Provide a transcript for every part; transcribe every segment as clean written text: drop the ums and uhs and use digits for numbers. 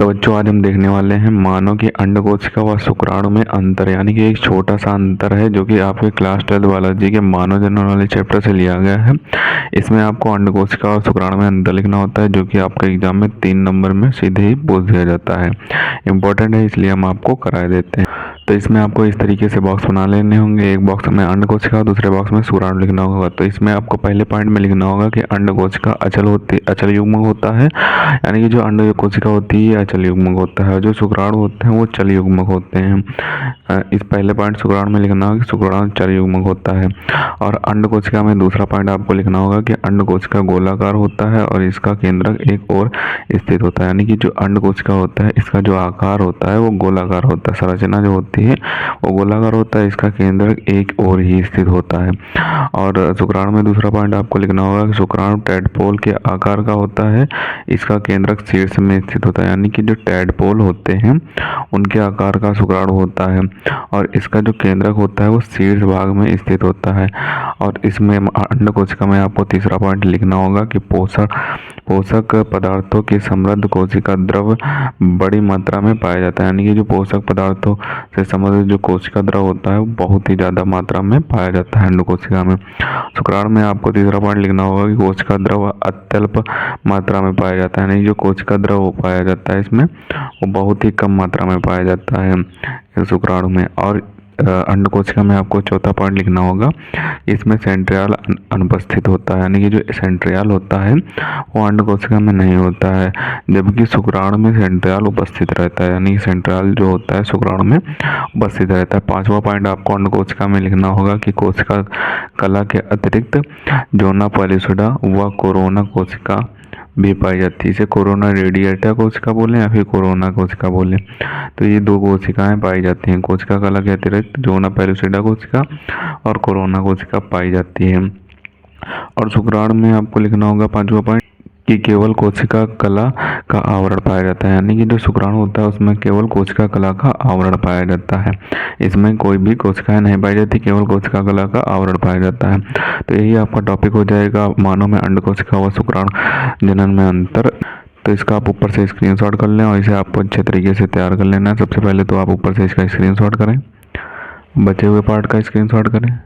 तो बच्चों आज हम देखने वाले हैं मानव की अंडकोशिका व शुक्राणु में अंतर, यानी कि एक छोटा सा अंतर है जो कि आपके क्लास 12 बायोलॉजी के मानव जनरल वाले चैप्टर से लिया गया है। इसमें आपको अंडकोशिका और शुक्राणु में अंतर लिखना होता है, जो कि आपके एग्जाम में 3 नंबर में सीधे ही पूछ दिया जाता है। इंपॉर्टेंट है, इसलिए हम आपको कराए देते हैं। तो इसमें आपको इस तरीके से बॉक्स बना लेने होंगे। एक बॉक्स में अंडकोशिका और दूसरे बॉक्स में शुक्राणु लिखना होगा। तो इसमें आपको पहले पॉइंट में लिखना होगा कि अंडकोशिका अचल युग्मक होता है, यानी कि जो अंड कोशिका होती है अचल युग्मक होता है, और जो शुक्राणु होते हैं वो चल युग्मक होते हैं। इस पहले पॉइंट शुक्राणु में लिखना होगा कि शुक्राणु चल युग्मक होता है। और अंड कोशिका में दूसरा पॉइंट आपको लिखना होगा कि अंड कोशिका गोलाकार होता है और इसका केंद्रक एक ओर स्थित होता है, यानी कि जो अंड कोशिका होता है इसका जो आकार होता है वो गोलाकार होता है, संरचना जो होती है वो गोलाकार होता है, इसका केंद्रक एक ओर ही स्थित होता है। और शुक्राणु में दूसरा पॉइंट आपको लिखना होगा कि शुक्राणु टैडपोल के आकार का होता है, इसका केंद्रक शीर्ष में स्थित होता है, यानी कि जो टैडपोल होते हैं उनके आकार का शुक्राणु होता है और इसका जो केंद्रक होता है वो शीर्ष भाग में स्थित होता है। और इसमें अंड कोशिका में आपको तीसरा पॉइंट लिखना होगा कि पोषक पदार्थों की समृद्ध कोशिका द्रव बड़ी मात्रा में पाया जाता है, यानी कि जो पोषक पदार्थों से समृद्ध जो कोशिका द्रव होता है वो बहुत ही ज़्यादा मात्रा में पाया जाता है अंड कोशिका में। शुक्राणु में आपको तीसरा पॉइंट लिखना होगा कि कोशिका द्रव अत्यल्प मात्रा में पाया जाता है, यानी जो कोशिका द्रव पाया जाता है इसमें वो बहुत ही कम मात्रा में पाया जाता है शुक्राणु में। और अंड कोशिका में आपको चौथा पॉइंट लिखना होगा, इसमें सेंट्रियल अनुपस्थित होता है, यानी कि जो सेंट्रियल होता है वो अंड कोशिका में नहीं होता है, जबकि शुक्राणु में सेंट्रियल उपस्थित रहता है, यानी सेंट्रियल जो होता है शुक्राणु में उपस्थित रहता है। पांचवा पॉइंट आपको अंड कोशिका में लिखना होगा कि कोशिका कला के अतिरिक्त जोना पॉलीसुडा व कोरोना कोशिका भी पाई जाती है। इसे कोरोना रेडिएटा कोशिका बोले या फिर कोरोना कोशिका बोले। तो ये दो कोशिकाएं पाई जाती हैं, कोशिका कला के अतिरिक्त जोना पैलिसिडा कोशिका और कोरोना कोशिका पाई जाती है। और शुक्राणु में आपको लिखना होगा पांचवा पॉइंट कि केवल कोशिका कला का आवरण पाया जाता है, यानी कि जो शुक्राणु होता है उसमें केवल कोशिका कला का आवरण पाया जाता है, इसमें कोई भी कोशिकाएं नहीं पाई जाती, केवल कोशिका कला का आवरण पाया जाता है। तो यही आपका टॉपिक हो जाएगा मानव में अंड कोशिका व शुक्राणु जनन में अंतर। तो इसका आप ऊपर से स्क्रीनशॉट कर लें और इसे आपको अच्छे तरीके से तैयार कर लेना है। सबसे पहले तो आप ऊपर से इसका स्क्रीनशॉट करें, बचे हुए पार्ट का स्क्रीनशॉट करें,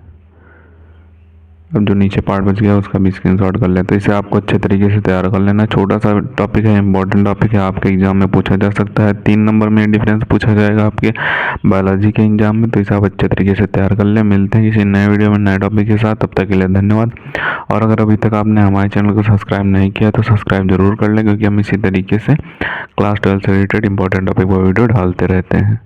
अब जो नीचे पार्ट बच गया उसका भी स्क्रीनशॉट कर लें। तो इसे आपको अच्छे तरीके से तैयार कर लेना। छोटा सा टॉपिक है, इंपॉर्टेंट टॉपिक है, आपके एग्जाम में पूछा जा सकता है। 3 नंबर में डिफरेंस पूछा जाएगा आपके बायोलॉजी के एग्जाम में। तो इसे आप अच्छे तरीके से तैयार कर लें। मिलते हैं किसी नए वीडियो में नए टॉपिक के साथ, तब तक के लिए धन्यवाद। और अगर अभी तक आपने हमारे चैनल को सब्सक्राइब नहीं किया तो सब्सक्राइब जरूर कर लें, क्योंकि हम इसी तरीके से क्लास 12 से रिलेटेड इंपॉर्टेंट टॉपिक पर वीडियो डालते रहते हैं।